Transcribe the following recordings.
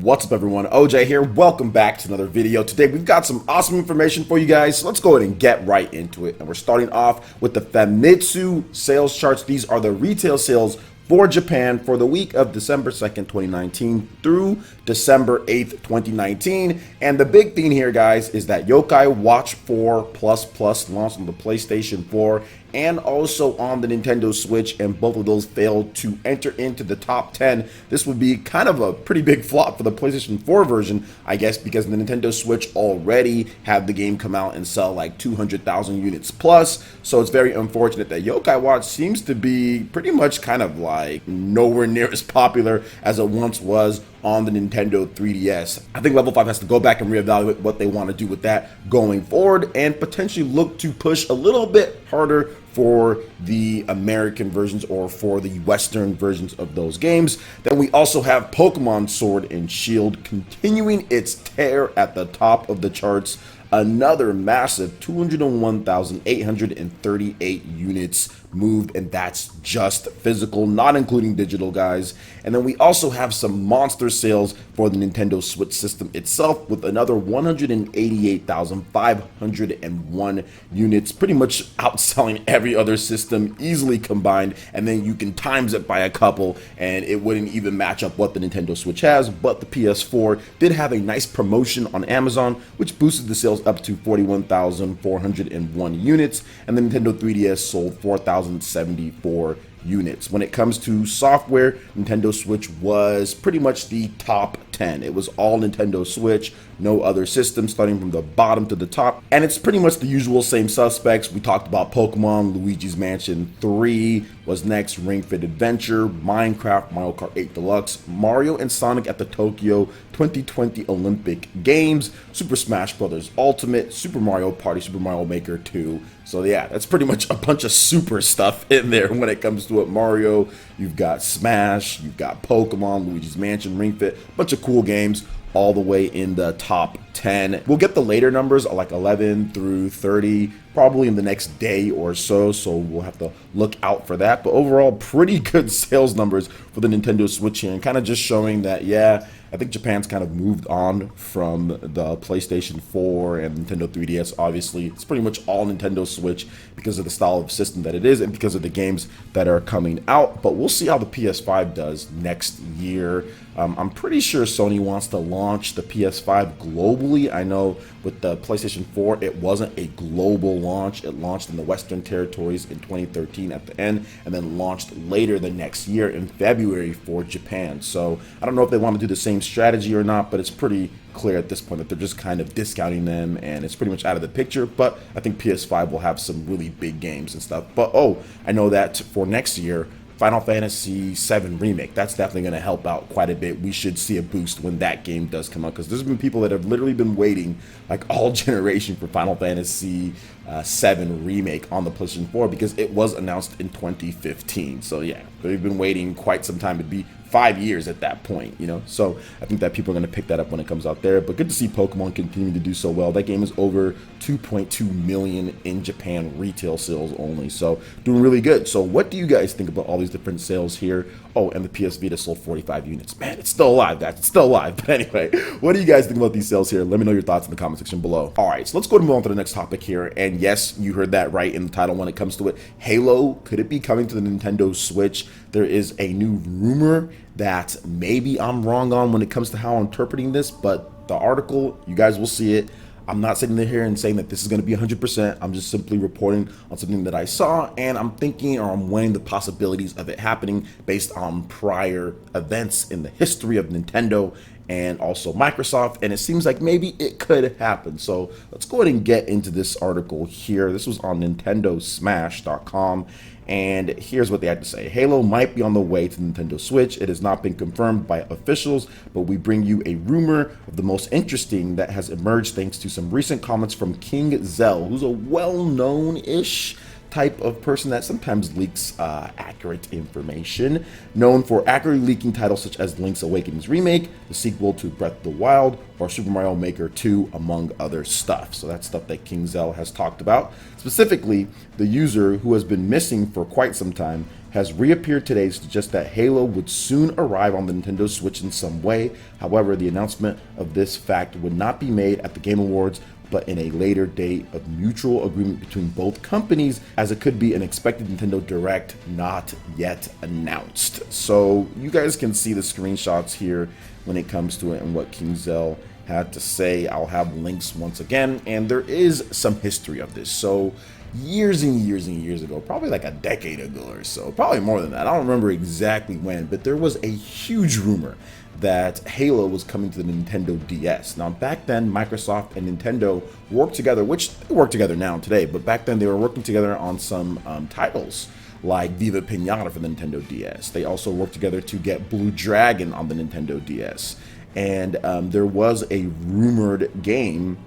What's up everyone, OJ here, welcome back to another video. Today we've got some awesome information for you guys, so let's go ahead and get right into it. And we're starting off with the Famitsu sales charts. These are the retail sales for Japan for the week of December 2nd, 2019 through December 8th, 2019. And the big thing here, guys, is that Yokai Watch 4 Plus launched on the PlayStation 4 and also on the Nintendo Switch, and both of those failed to enter into the top 10. This would be kind of a pretty big flop for the PlayStation 4 version, I guess, because the Nintendo Switch already had the game come out and sell like 200,000 units plus. So it's very unfortunate that Yokai Watch seems to be pretty much kind of like nowhere near as popular as it once was on the Nintendo 3DS. I think Level 5 has to go back and reevaluate what they want to do with that going forward and potentially look to push a little bit harder for the American versions or for the Western versions of those games. Then we also have Pokemon Sword and Shield continuing its tear at the top of the charts. Another massive 201,838 units moved, and that's just physical, not including digital, guys. And then we also have some monster sales for the Nintendo Switch system itself with another 188,501 units, pretty much outselling every other system easily combined. And then you can times it by a couple and it wouldn't even match up what the Nintendo Switch has. But the PS4 did have a nice promotion on Amazon, which boosted the sales up to 41,401 units, and the Nintendo 3DS sold 4,074 units. When it comes to software, Nintendo Switch was pretty much the top 10. It was all Nintendo Switch, no other system, starting from the bottom to the top. And it's pretty much the usual same suspects. We talked about Pokemon, Luigi's Mansion 3 was next, Ring Fit Adventure, Minecraft, Mario Kart 8 Deluxe, Mario and Sonic at the Tokyo 2020 Olympic Games, Super Smash Bros. Ultimate, Super Mario Party, Super Mario Maker 2. So yeah, that's pretty much a bunch of super stuff in there when it comes to it. Mario, you've got Smash, you've got Pokemon, Luigi's Mansion, Ring Fit, a bunch of cool games all the way in the top 10. We'll get the later numbers like 11 through 30 probably in the next day or so, so we'll have to look out for that. But overall, pretty good sales numbers for the Nintendo Switch here, and kind of just showing that, yeah, I think Japan's kind of moved on from the PlayStation 4 and Nintendo 3DS. Obviously, it's pretty much all Nintendo Switch because of the style of system that it is and because of the games that are coming out. But we'll see how the PS5 does next year. I'm pretty sure Sony wants to launch the PS5 globally. I know with the PlayStation 4, it wasn't a global launch. It launched in the Western territories in 2013 at the end, and then launched later the next year in February for Japan. So I don't know if they want to do the same strategy or not, but it's pretty clear at this point that they're just kind of discounting them and it's pretty much out of the picture. But I think PS5 will have some really big games and stuff. But oh, I know that for next year, Final Fantasy VII Remake, that's definitely going to help out quite a bit. We should see a boost when that game does come out, because there's been people that have literally been waiting like all generation for Final Fantasy VII Remake on the PlayStation 4 because it was announced in 2015. So yeah, they've been waiting quite some time. It'd be 5 years at that point, you know. So I think that people are going to pick that up when it comes out there. But good to see Pokemon continuing to do so well. That game is over 2.2 million in Japan retail sales only, so doing really good. So what do you guys think about all these different sales here? Oh, and the PS Vita sold 45 units. Man, it's still alive, guys. It's still alive. But anyway, what do you guys think about these sales here? Let me know your thoughts in the comment section below. All right, so let's go and move on to the next topic here. And yes, you heard that right in the title when it comes to it. Halo, could it be coming to the Nintendo Switch? There is a new rumor that maybe I'm wrong on when it comes to how I'm interpreting this, but the article, you guys will see it. I'm not sitting there here and saying that this is going to be 100%. I'm just simply reporting on something that I saw, and I'm thinking, or I'm weighing the possibilities of it happening based on prior events in the history of Nintendo and also Microsoft, and it seems like maybe it could happen. So let's go ahead and get into this article here. This was on nintendosmash.com, and here's what they had to say. Halo might be on the way to Nintendo Switch. It has not been confirmed by officials, but we bring you a rumor of the most interesting that has emerged thanks to some recent comments from King Zell, who's a well-known-ish type of person that sometimes leaks accurate information, known for accurately leaking titles such as Link's Awakening's remake, the sequel to Breath of the Wild, or Super Mario Maker 2, among other stuff. So that's stuff that King Zell has talked about. Specifically, the user who has been missing for quite some time has reappeared today to suggest that Halo would soon arrive on the Nintendo Switch in some way. However, the announcement of this fact would not be made at the Game Awards, but in a later date of mutual agreement between both companies, as it could be an expected Nintendo Direct not yet announced. So you guys can see the screenshots here when it comes to it and what King Zell had to say. I'll have links once again, and there is some history of this. So years and years and years ago, probably like a decade ago or so, probably more than that, I don't remember exactly when, but there was a huge rumor that Halo was coming to the Nintendo DS. Now, back then, Microsoft and Nintendo worked together, which they work together now today, but back then they were working together on some titles like Viva Pinata for the Nintendo DS. They also worked together to get Blue Dragon on the Nintendo DS. And there was a rumored game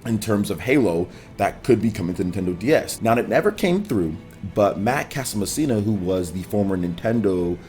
in terms of Halo that could be coming to Nintendo DS. Now, it never came through, but Matt Casamassina, who was the former Nintendo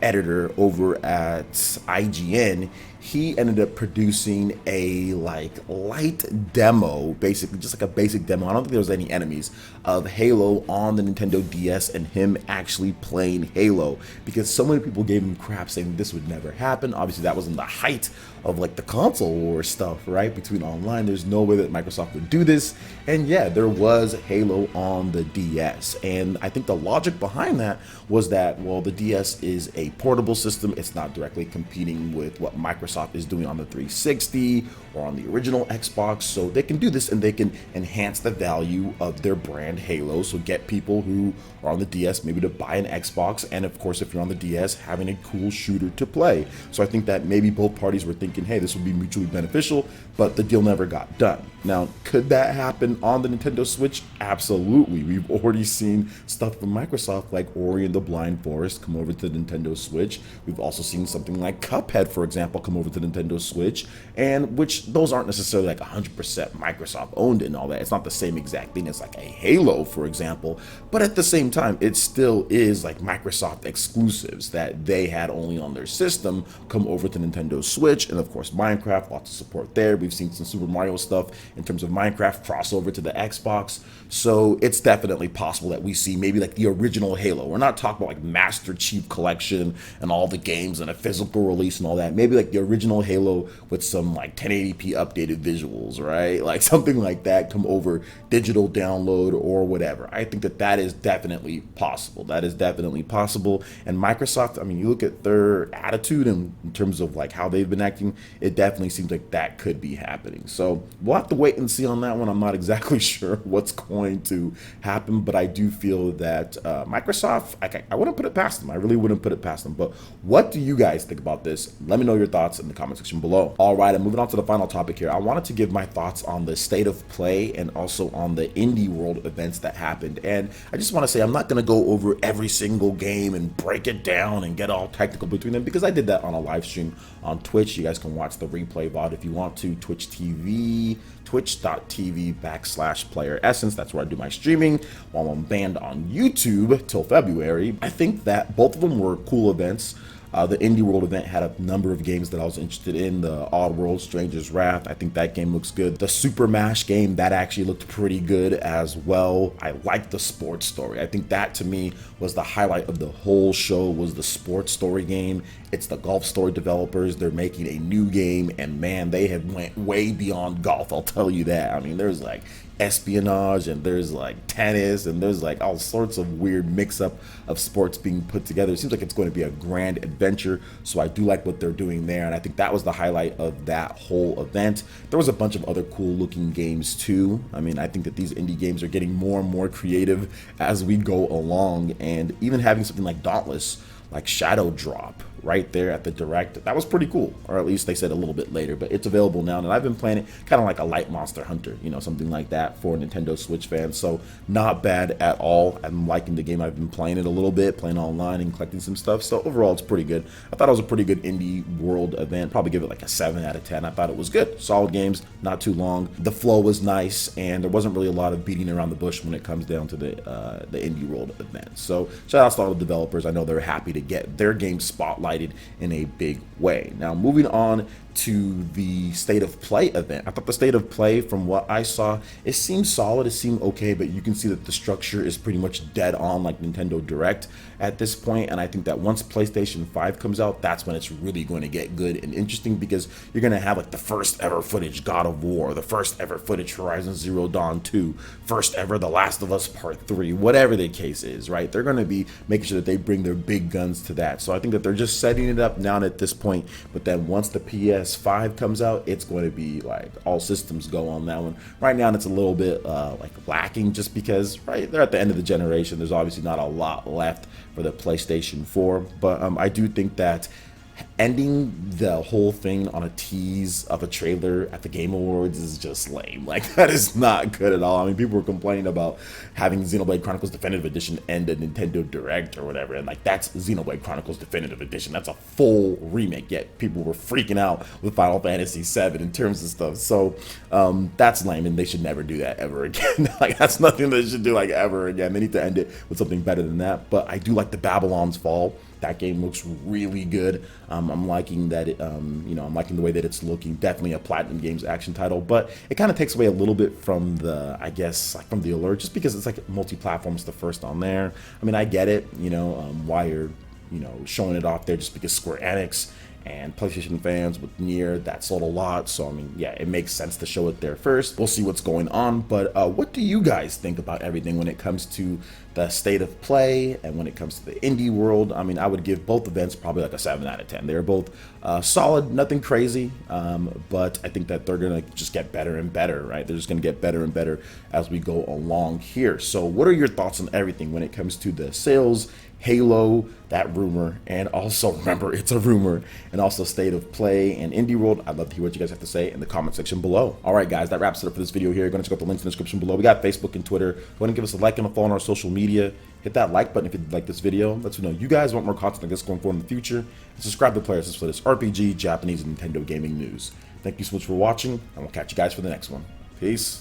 editor over at IGN, he ended up producing a light demo, basically just like a basic demo. I don't think there was any enemies of Halo on the Nintendo DS and him actually playing Halo, because so many people gave him crap saying this would never happen. Obviously that was in the height of like the console war stuff, right? Between online, there's no way that Microsoft would do this. And yeah, there was Halo on the DS. And I think the logic behind that was that, well, the DS is a portable system. It's not directly competing with what Microsoft is doing on the 360 or on the original Xbox. So they can do this and they can enhance the value of their brand Halo. So get people who are on the DS maybe to buy an Xbox. And of course, if you're on the DS, having a cool shooter to play. So I think that maybe both parties were thinking, hey, this would be mutually beneficial, but the deal never got done. Now, could that happen on the Nintendo Switch? Absolutely. We've already seen stuff from Microsoft like Ori and the Blind Forest come over to the Nintendo Switch. We've also seen something like Cuphead, for example, come over to the Nintendo Switch, and which those aren't necessarily like 100% Microsoft owned and all that. It's not the same exact thing as like a Halo, for example, but at the same time, it still is like Microsoft exclusives that they had only on their system come over to Nintendo Switch. And of course, Minecraft, lots of support there. We've seen some Super Mario stuff in terms of Minecraft crossover to the Xbox. So it's definitely possible that we see maybe like the original Halo. We're not talking about like Master Chief Collection and all the games and a physical release and all that. Maybe like the original Halo with some like 1080p updated visuals, right? Like something like that come over digital download or whatever. I think that that is definitely possible. That is definitely possible. And Microsoft, I mean, you look at their attitude in terms of like how they've been acting, it definitely seems like that could be happening. So we'll have to wait and see on that one. I'm not exactly sure what's going to happen, but I do feel that Microsoft, I wouldn't put it past them. I really wouldn't put it past them. But what do you guys think about this? Let me know your thoughts in the comment section below. All right, and moving on to the final topic here. I wanted to give my thoughts on the state of play and also on the Indie World events that happened. And I just want to say I'm not going to go over every single game and break it down and get all technical between them, because I did that on a live stream on Twitch. You guys can watch the replay VOD if you want to. Twitch TV, twitch.tv/PlayerEssence. That's where I do my streaming while I'm banned on YouTube till February. I think that both of them were cool events. The Indie World event had a number of games that I was interested in. The Oddworld, Stranger's Wrath, I think that game looks good. The Super Mash game, that actually looked pretty good as well. I like the sports story. I think that to me was the highlight of the whole show, was the sports story game. It's the Golf Story developers. They're making a new game, and man, they have went way beyond golf, I'll tell you that. I mean, there's like espionage and there's like tennis and there's like all sorts of weird mix-up of sports being put together. It seems like it's going to be a grand adventure, so I do like what they're doing there, and I think that was the highlight of that whole event. There was a bunch of other cool looking games too. I mean, I think that these indie games are getting more and more creative as we go along, and even having something like Dauntless, like Shadow Drop right there at the Direct, that was pretty cool, or at least they said a little bit later, but it's available now, and I've been playing it kind of like a light Monster Hunter, you know, something like that for Nintendo Switch fans. So not bad at all. I'm liking the game. I've been playing it a little bit, playing online and collecting some stuff, so overall it's pretty good. I thought it was a pretty good Indie World event. Probably give it like a 7 out of 10. I thought it was good. Solid games, not too long. The flow was nice, and there wasn't really a lot of beating around the bush when it comes down to the Indie World event. So shout out to all the developers. I know they're happy to get their game spotlighted in a big way. Now moving on to the State of Play event. I thought the State of Play, from what I saw, it seemed solid, it seemed okay, but you can see that the structure is pretty much dead on like Nintendo Direct at this point. And I think that once PlayStation 5 comes out, that's when it's really going to get good and interesting, because you're going to have like the first ever footage God of War, the first ever footage Horizon Zero Dawn 2, first ever The Last of Us Part 3, whatever the case is, right? They're going to be making sure that they bring their big guns to that. So I think that they're just setting it up now at this point, but then once the PS5 comes out, it's going to be like all systems go on that one. Right now it's a little bit like lacking, just because right, they're at the end of the generation. There's obviously not a lot left for the PlayStation 4, but I do think that ending the whole thing on a tease of a trailer at the Game Awards is just lame. Like, that is not good at all. I mean, people were complaining about having Xenoblade Chronicles Definitive Edition end a Nintendo Direct or whatever, and like, that's Xenoblade Chronicles Definitive Edition. That's a full remake, yet people were freaking out with Final Fantasy VII in terms of stuff. So that's lame, and they should never do that ever again. Like, that's nothing they should do like ever again. They need to end it with something better than that. But I do like the Babylon's Fall. That game looks really good. I'm liking that it, I'm liking the way that it's looking. Definitely a Platinum Games action title, but it kind of takes away a little bit from the, I guess, like from the allure, just because it's like multi-platform. It's the first on there. I mean, I get it, why you're, showing it off there, just because Square Enix and PlayStation fans with Nier, that sold a lot. So I mean, yeah, it makes sense to show it there first. We'll see what's going on, but what do you guys think about everything when it comes to the State of Play and when it comes to the indie world? I mean, I would give both events probably like a 7 out of 10. They're both solid, nothing crazy, but I think that they're gonna just get better and better, right? They're just gonna get better and better as we go along here. So what are your thoughts on everything when it comes to the sales, Halo, that rumor, and also, remember, it's a rumor, and also State of Play and Indie World? I'd love to hear what you guys have to say in the comment section below. All right, guys, that wraps it up for this video here. You're going to check out the links in the description below. We got Facebook and Twitter. Go ahead and give us a like and a follow on our social media. Hit that like button if you like this video. Let us know you guys want more content like this going forward in the future. And subscribe to PlayerEssence for this RPG, Japanese, and Nintendo gaming news. Thank you so much for watching, and we'll catch you guys for the next one. Peace.